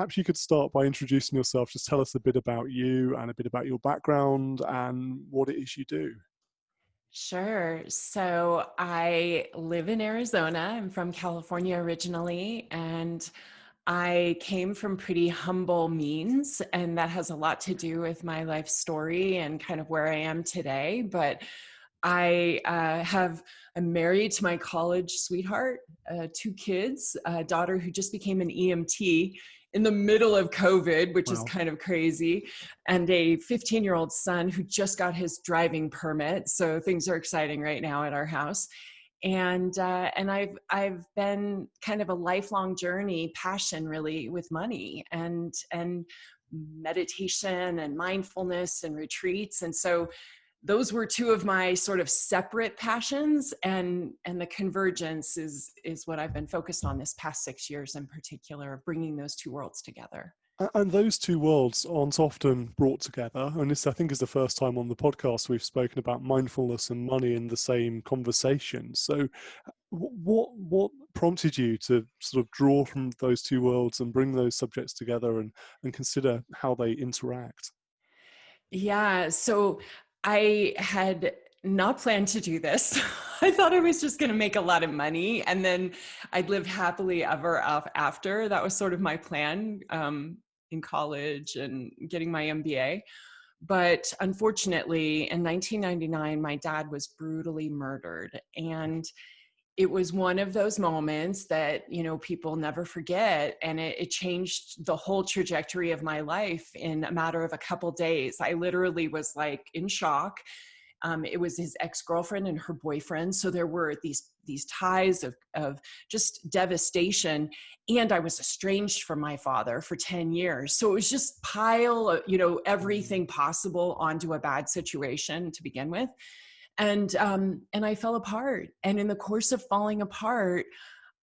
perhaps you could start by introducing yourself. Just tell us a bit about you and a bit about your background and what it is you do. Sure. So I live in Arizona. I'm from California originally, and I came from pretty humble means, and that has a lot to do with my life story and kind of where I am today. But I'm married to my college sweetheart, two kids, a daughter who just became an EMT in the middle of COVID, which is Wow. kind of crazy, and a 15-year-old son who just got his driving permit. So things are exciting right now at our house. And I've been kind of a lifelong journey, passion really with money and meditation and mindfulness and retreats. And so those were two of my sort of separate passions, and the convergence is what I've been focused on this past 6 years in particular, of bringing those two worlds together. And those two worlds aren't often brought together. And this, I think, is the first time on the podcast we've spoken about mindfulness and money in the same conversation. So, what prompted you to sort of draw from those two worlds and bring those subjects together and consider how they interact? Yeah, so I had not planned to do this. I thought I was just going to make a lot of money and then I'd live happily ever after. That was sort of my plan in college and getting my MBA. But unfortunately, in 1999, my dad was brutally murdered. And it was one of those moments that, people never forget. And it changed the whole trajectory of my life in a matter of a couple days. I literally was like in shock. It was his ex-girlfriend and her boyfriend. So there were these ties of just devastation. And I was estranged from my father for 10 years. So it was just pile of, everything possible onto a bad situation to begin with. And I fell apart. And in the course of falling apart,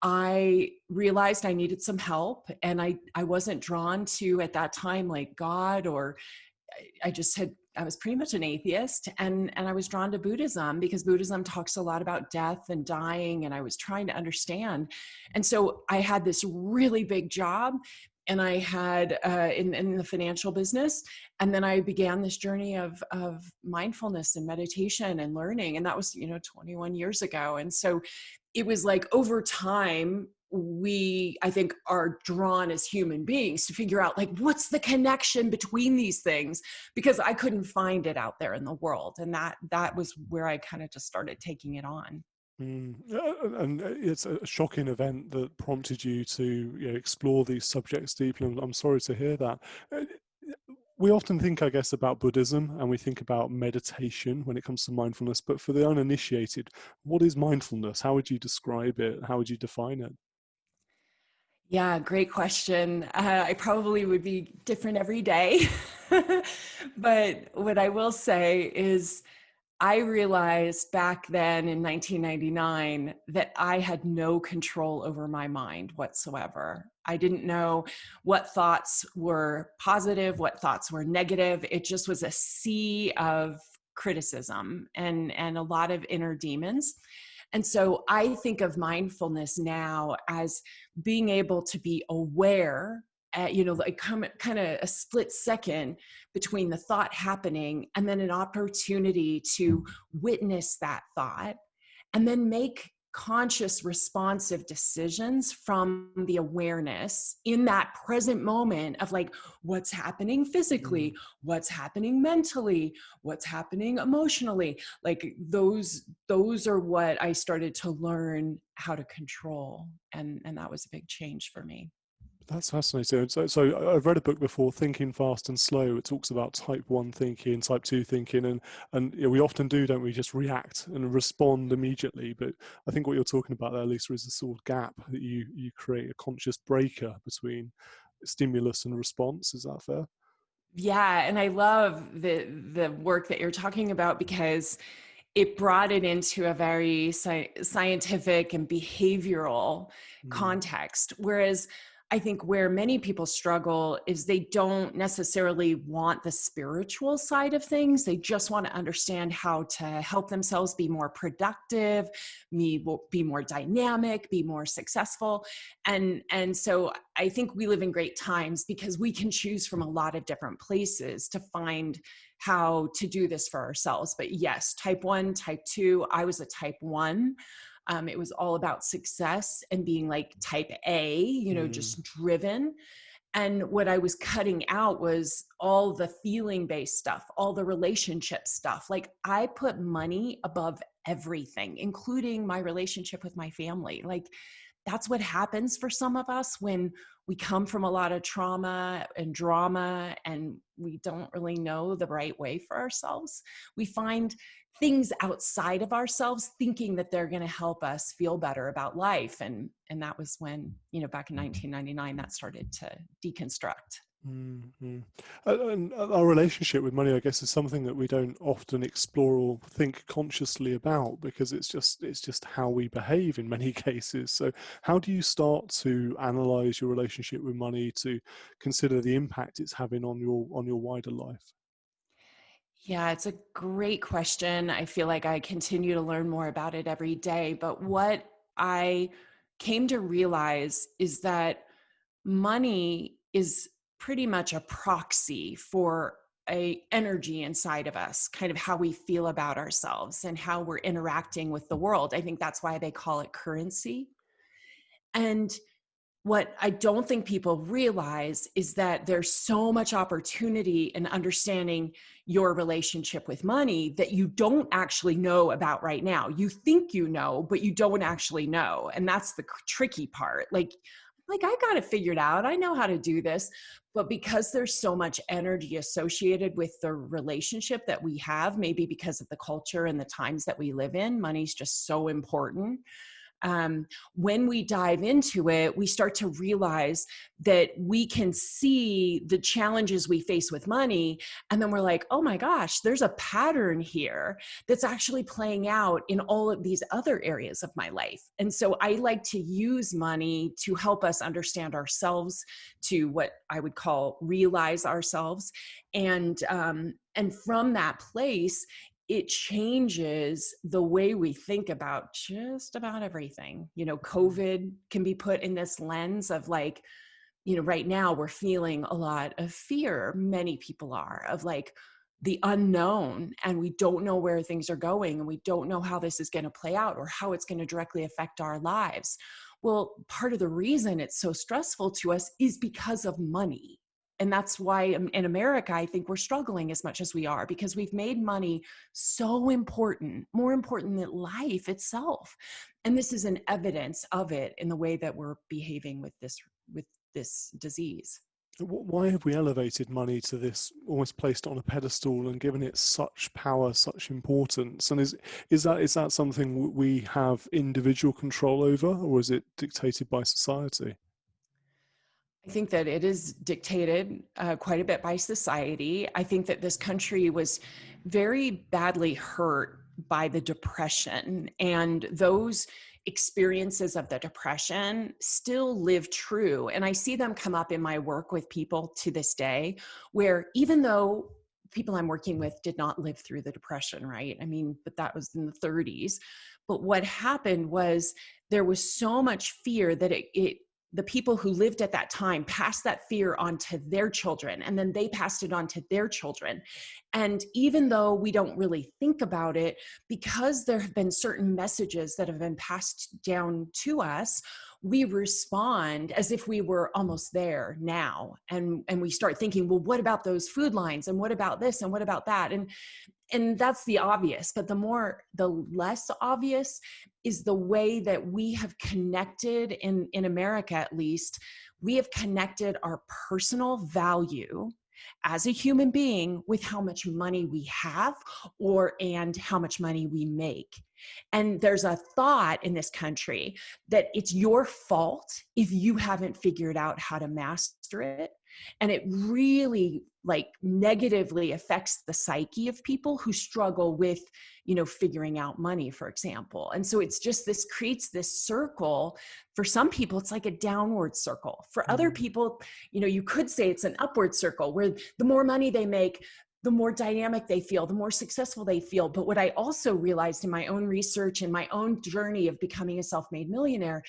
I realized I needed some help. And I wasn't drawn to, at that time, like God, or I was pretty much an atheist, and I was drawn to Buddhism because Buddhism talks a lot about death and dying, and I was trying to understand. And so I had this really big job, and I had in the financial business, and then I began this journey of mindfulness and meditation and learning, and that was 21 years ago. And so it was like over time, I think, are drawn as human beings to figure out, like, what's the connection between these things, because I couldn't find it out there in the world. And that was where I kind of just started taking it on. And it's a shocking event that prompted you to explore these subjects deeply. And I'm sorry to hear that. Uh, We often think, I guess, about Buddhism and we think about meditation when it comes to mindfulness. But for the uninitiated, what is mindfulness? How would you describe it? How would you define it? Yeah, great question. I probably would be different every day. But what I will say is, I realized back then in 1999 that I had no control over my mind whatsoever. I didn't know what thoughts were positive, what thoughts were negative. It just was a sea of criticism and a lot of inner demons. And so I think of mindfulness now as being able to be aware at, like kind of a split second between the thought happening and then an opportunity to witness that thought and then make conscious responsive decisions from the awareness in that present moment of, like, what's happening physically, what's happening mentally, what's happening emotionally. Like those are what I started to learn how to control, and that was a big change for me. That's fascinating. So I've read a book before, Thinking Fast and Slow. It talks about type 1 thinking, type 2 thinking, and we often do, don't we, just react and respond immediately. But I think what you're talking about there, Lisa, is a sort of gap that you create, a conscious breaker between stimulus and response. Is that fair? Yeah, and I love the work that you're talking about because it brought it into a very scientific and behavioral Mm, context. Whereas I think where many people struggle is they don't necessarily want the spiritual side of things. They just want to understand how to help themselves be more productive, be more dynamic, be more successful. And so I think we live in great times because we can choose from a lot of different places to find how to do this for ourselves. But yes, type 1, type 2, I was a type 1. It was all about success and being like type A, Mm, just driven. And what I was cutting out was all the feeling based stuff, all the relationship stuff. Like I put money above everything, including my relationship with my family. Like that's what happens for some of us when we come from a lot of trauma and drama and we don't really know the right way for ourselves. We find things outside of ourselves thinking that they're going to help us feel better about life. And that was when, back in 1999, that started to deconstruct. mm, mm. And our relationship with money, I guess, is something that we don't often explore or think consciously about because it's just how we behave in many cases. So, how do you start to analyze your relationship with money to consider the impact it's having on your wider life? Yeah, it's a great question. I feel like I continue to learn more about it every day. But what I came to realize is that money is pretty much a proxy for a energy inside of us, kind of how we feel about ourselves and how we're interacting with the world. I think that's why they call it currency. And what I don't think people realize is that there's so much opportunity in understanding your relationship with money that you don't actually know about right now. You think you know, but you don't actually know. And that's the tricky part. Like I got it figured out. I know how to do this. But because there's so much energy associated with the relationship that we have, maybe because of the culture and the times that we live in, money's just so important. um, when we dive into it, we start to realize that we can see the challenges we face with money. And then we're like, oh my gosh, there's a pattern here that's actually playing out in all of these other areas of my life. And so I like to use money to help us understand ourselves, to what I would call realize ourselves. And from that place, it changes the way we think about just about everything. COVID can be put in this lens of like, right now we're feeling a lot of fear. Many people are, of like the unknown, and we don't know where things are going, and we don't know how this is going to play out or how it's going to directly affect our lives. Well, part of the reason it's so stressful to us is because of money. And that's why in America, I think we're struggling as much as we are, because we've made money so important, more important than life itself. And this is an evidence of it in the way that we're behaving with this disease. Why have we elevated money to this, almost placed it on a pedestal and given it such power, such importance? And is that something we have individual control over, or is it dictated by society? I think that it is dictated quite a bit by society. I think that this country was very badly hurt by the Depression, and those experiences of the Depression still live true. And I see them come up in my work with people to this day, where even though people I'm working with did not live through the Depression, right? I mean, but that was in the 30s. But what happened was there was so much fear that the people who lived at that time passed that fear on to their children, and then they passed it on to their children. And even though we don't really think about it, because there have been certain messages that have been passed down to us, we respond as if we were almost there now. And we start thinking, well, what about those food lines? And what about this? And what about that? And that's the obvious, but the less obvious is the way that we have connected in America, at least, we have connected our personal value as a human being with how much money we have and how much money we make. And there's a thought in this country that it's your fault if you haven't figured out how to master it. And it really like negatively affects the psyche of people who struggle with, figuring out money, for example. And so it's just this creates this circle. For some people, it's like a downward circle. For other Mm. people, you could say it's an upward circle where the more money they make, the more dynamic they feel, the more successful they feel. But what I also realized in my own research and my own journey of becoming a self-made millionaire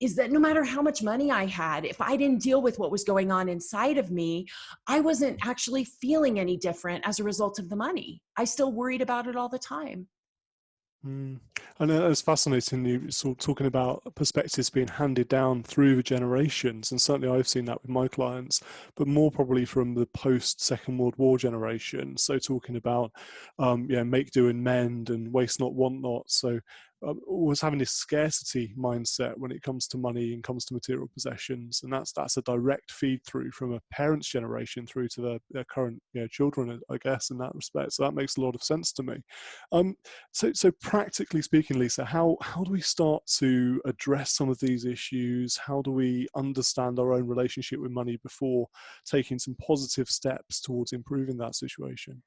is that no matter how much money I had, if I didn't deal with what was going on inside of me, I wasn't actually feeling any different as a result of the money. I still worried about it all the time. Mm. And it's fascinating you sort of talking about perspectives being handed down through the generations, and certainly I've seen that with my clients, but more probably from the post Second World War generation. So talking about, make, do, and mend, and waste not, want not. So always having this scarcity mindset when it comes to money and comes to material possessions, and that's a direct feed through from a parent's generation through to their current children, I guess, in that respect. So that makes a lot of sense to me. So practically speaking, Leisa, how do we start to address some of these issues? How do we understand our own relationship with money before taking some positive steps towards improving that situation?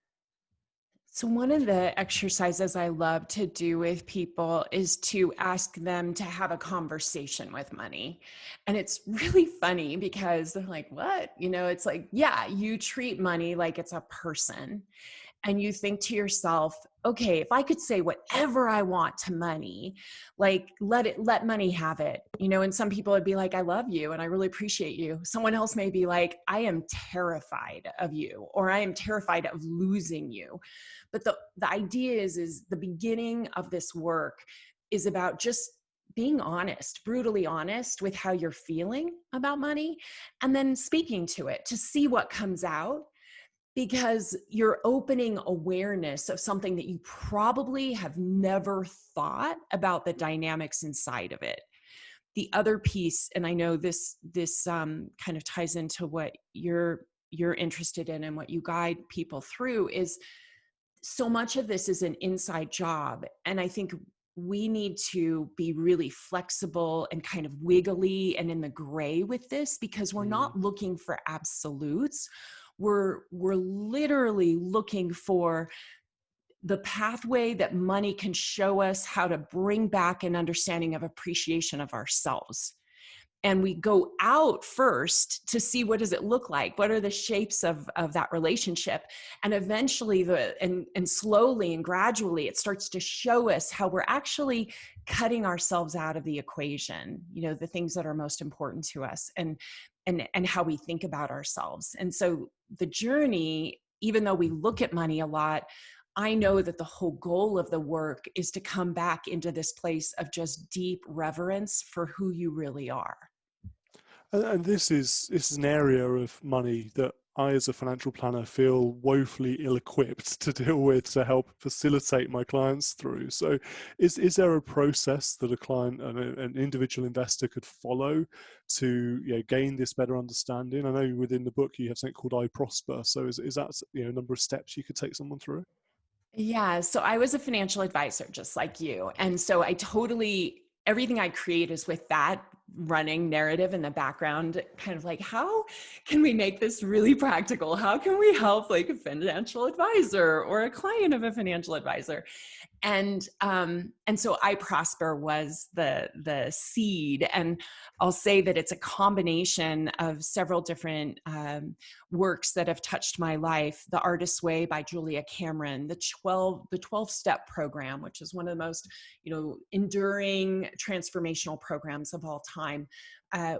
So, one of the exercises I love to do with people is to ask them to have a conversation with money. And it's really funny because they're like, what? It's like, yeah, you treat money like it's a person. And you think to yourself, okay, if I could say whatever I want to money, like let money have it. And some people would be like, I love you and I really appreciate you. Someone else may be like, I am terrified of you, or I am terrified of losing you. But the idea is the beginning of this work is about just being honest, brutally honest with how you're feeling about money, and then speaking to it to see what comes out, because you're opening awareness of something that you probably have never thought about, the dynamics inside of it. The other piece, and I know this kind of ties into what you're interested in and what you guide people through, is so much of this is an inside job. And I think we need to be really flexible and kind of wiggly and in the gray with this, because we're Mm. not looking for absolutes. We're literally looking for the pathway that money can show us how to bring back an understanding of appreciation of ourselves. And we go out first to see, what does it look like? What are the shapes of that relationship? And eventually and slowly and gradually, it starts to show us how we're actually cutting ourselves out of the equation, the things that are most important to us, and how we think about ourselves. And so the journey, even though we look at money a lot, I know that the whole goal of the work is to come back into this place of just deep reverence for who you really are. And this is an area of money that I, as a financial planner, feel woefully ill-equipped to deal with, to help facilitate my clients through. So, is there a process that a client, an individual investor, could follow to gain this better understanding? I know within the book you have something called I Prosper. So, is that a number of steps you could take someone through? Yeah. So I was a financial advisor just like you. And so everything I create is with that running narrative in the background, kind of like, how can we make this really practical? How can we help like a financial advisor or a client of a financial advisor? And so I Prosper was the seed, and I'll say that it's a combination of several different works that have touched my life. The Artist's Way by Julia Cameron, the 12 step program, which is one of the most enduring transformational programs of all time.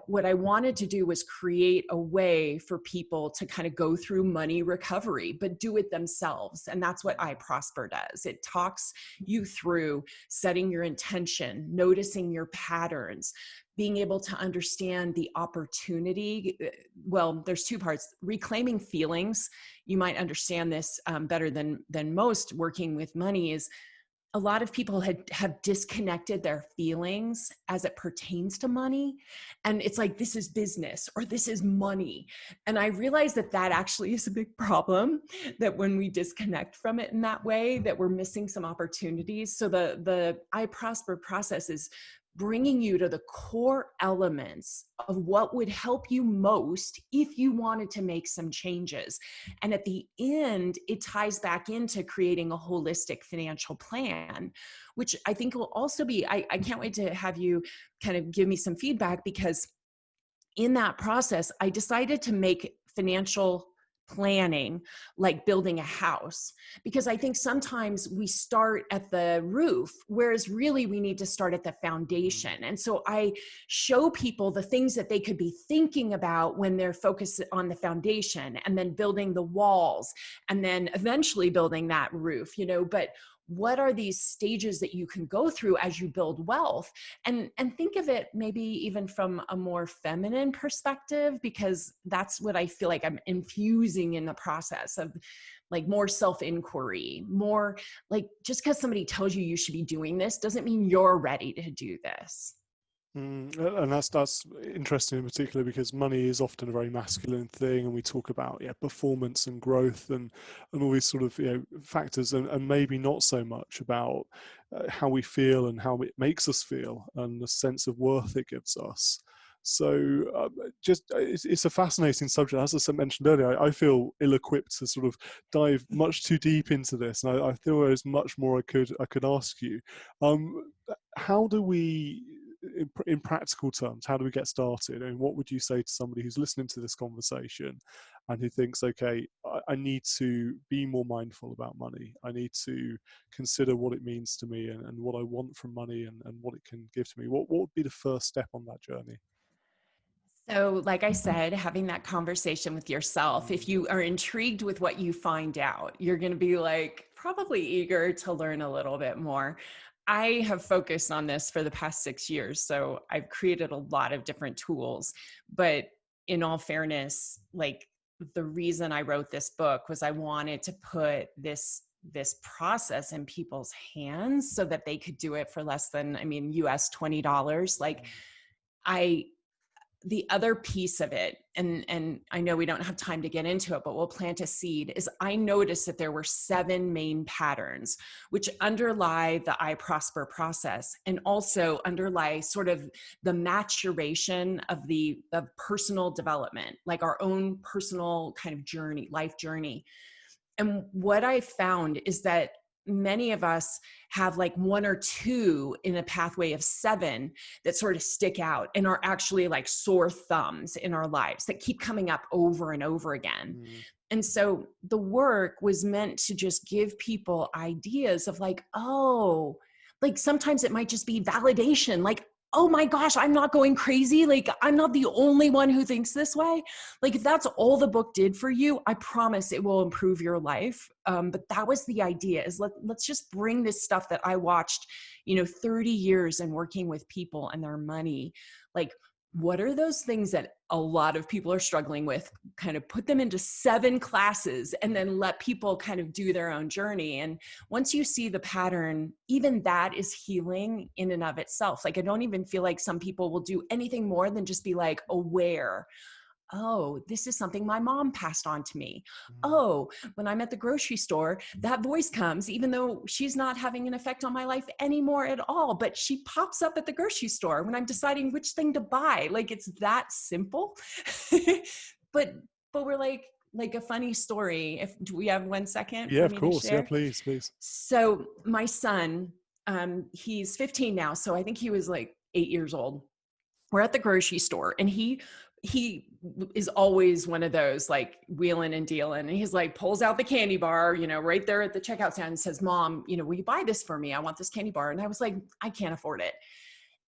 What I wanted to do was create a way for people to kind of go through money recovery, but do it themselves. And that's what I Prosper does. It talks you through setting your intention, noticing your patterns, being able to understand the opportunity. Well, there's two parts: reclaiming feelings. You might understand this better than most working with money. Is a lot of people have disconnected their feelings as it pertains to money. And it's like, this is business or this is money. And I realized that actually is a big problem, that when we disconnect from it in that way, that we're missing some opportunities. So the I Prosper process is bringing you to the core elements of what would help you most if you wanted to make some changes. And at the end, it ties back into creating a holistic financial plan, which I think will also be, I can't wait to have you kind of give me some feedback, because in that process, I decided to make financial planning like building a house, because I think sometimes we start at the roof, whereas really we need to start at the foundation. And so I show people the things that they could be thinking about when they're focused on the foundation, and then building the walls, and then eventually building that roof, but what are these stages that you can go through as you build wealth? And think of it maybe even from a more feminine perspective, because that's what I feel like I'm infusing in the process of like more self-inquiry, more like, just because somebody tells you should be doing this doesn't mean you're ready to do this. And that's interesting in particular, because money is often a very masculine thing, and we talk about performance and growth and all these sort of factors, and maybe not so much about how we feel and how it makes us feel and the sense of worth it gives us. So it's a fascinating subject. As I mentioned earlier, I feel ill-equipped to sort of dive much too deep into this, and I feel there's much more I could ask you. How do we, in practical terms, how do we get started? And what would you say to somebody who's listening to this conversation and who thinks, okay, I need to be more mindful about money. I need to consider what it means to me and what I want from money and what it can give to me. What would be the first step on that journey? So, like I said, having that conversation with yourself, if you are intrigued with what you find out, you're going to be like probably eager to learn a little bit more. I have focused on this for the past 6 years, so I've created a lot of different tools. But in all fairness, like the reason I wrote this book was I wanted to put this process in people's hands so that they could do it for less than, US $20. Like the other piece of it, and I know we don't have time to get into it, but we'll plant a seed, is I noticed that there were 7 main patterns which underlie the I Prosper process, and also underlie sort of the maturation of personal development, like our own personal kind of journey, life journey. And what I found is that many of us have like 1 or 2 in a pathway of 7 that sort of stick out and are actually like sore thumbs in our lives that keep coming up over and over again. And so the work was meant to just give people ideas of like, oh, like sometimes it might just be validation, like, oh my gosh, I'm not going crazy. Like, I'm not the only one who thinks this way. Like, if that's all the book did for you, I promise it will improve your life. But that was the idea, is let's just bring this stuff that I watched, 30 years and working with people and their money. Like, what are those things that a lot of people are struggling with? Kind of put them into 7 classes and then let people kind of do their own journey. And once you see the pattern, even that is healing in and of itself. Like, I don't even feel like some people will do anything more than just be like aware. Oh, this is something my mom passed on to me. Oh, when I'm at the grocery store, that voice comes, even though she's not having an effect on my life anymore at all, but she pops up at the grocery store when I'm deciding which thing to buy. Like, it's that simple. but we're like a funny story. Do we have 1 second Yeah, for of me to course. Yeah, share? please. So my son, he's 15 now. So I think he was like 8 years old. We're at the grocery store, and he is always one of those like wheeling and dealing. And he's like, pulls out the candy bar, right there at the checkout stand, and says, Mom, will you buy this for me? I want this candy bar. And I was like, I can't afford it.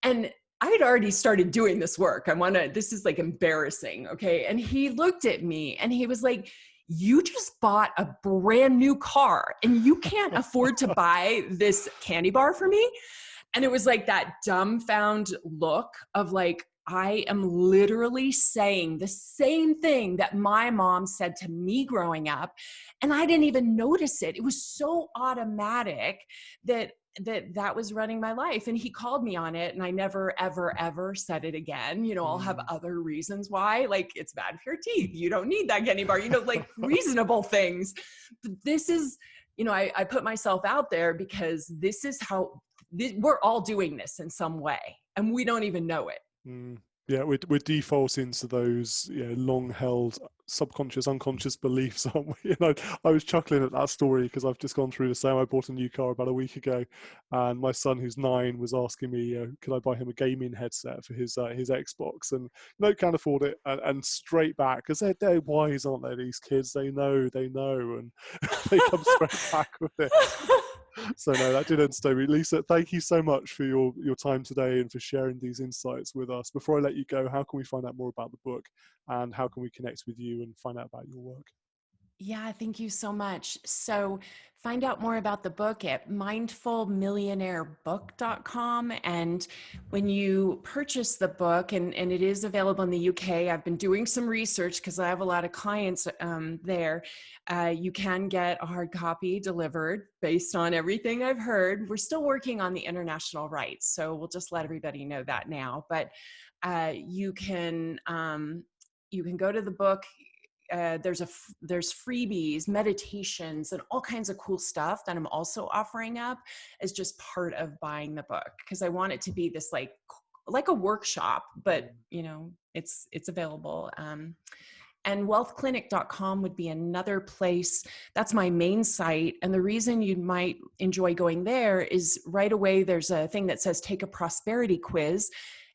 And I had already started doing this work. This is like embarrassing. Okay. And he looked at me and he was like, you just bought a brand new car and you can't afford to buy this candy bar for me. And it was like that dumbfound look of like, I am literally saying the same thing that my mom said to me growing up. And I didn't even notice it. It was so automatic that was running my life. And he called me on it. And I never, ever, ever said it again. I'll have other reasons why, like, it's bad for your teeth. You don't need that candy bar, like reasonable things. But this is, I put myself out there because this is we're all doing this in some way and we don't even know it. Mm. Yeah, we're defaulting to those, you know, long-held subconscious, unconscious beliefs, aren't we? You know, I was chuckling at that story because I've just gone through the same. I bought a new car about a week ago, and my son, who's 9, was asking me, could I buy him a gaming headset for his Xbox? And no, can't afford it. And straight back, because they're wise, aren't they? These kids, they know, and they come straight back with it. So no, that did entertain me. Leisa, thank you so much for your time today and for sharing these insights with us. Before I let you go, how can we find out more about the book, and how can we connect with you and find out about your work? Yeah, thank you so much. So find out more about the book at mindfulmillionairebook.com. And when you purchase the book, and it is available in the UK, I've been doing some research because I have a lot of clients there. You can get a hard copy delivered based on everything I've heard. We're still working on the international rights, so we'll just let everybody know that now. But you can go to the book. There's freebies, meditations, and all kinds of cool stuff that I'm also offering up as just part of buying the book, because I want it to be this like a workshop, but it's available. And wealthclinic.com would be another place. That's my main site. And the reason you might enjoy going there is right away there's a thing that says take a prosperity quiz.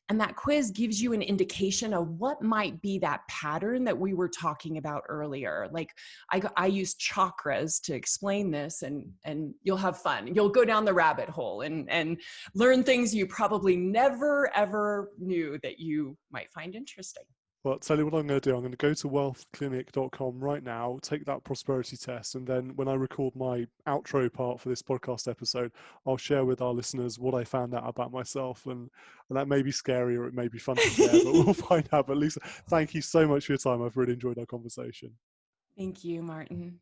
And that quiz gives you an indication of what might be that pattern that we were talking about earlier. Like I use chakras to explain this, and you'll have fun. You'll go down the rabbit hole and learn things you probably never, ever knew that you might find interesting. Well, I'll tell you what I'm going to do. I'm going to go to wealthclinic.com right now, take that prosperity test, and then when I record my outro part for this podcast episode, I'll share with our listeners what I found out about myself. And that may be scary or it may be fun to share, but we'll find out. But Leisa, thank you so much for your time. I've really enjoyed our conversation. Thank you, Martin.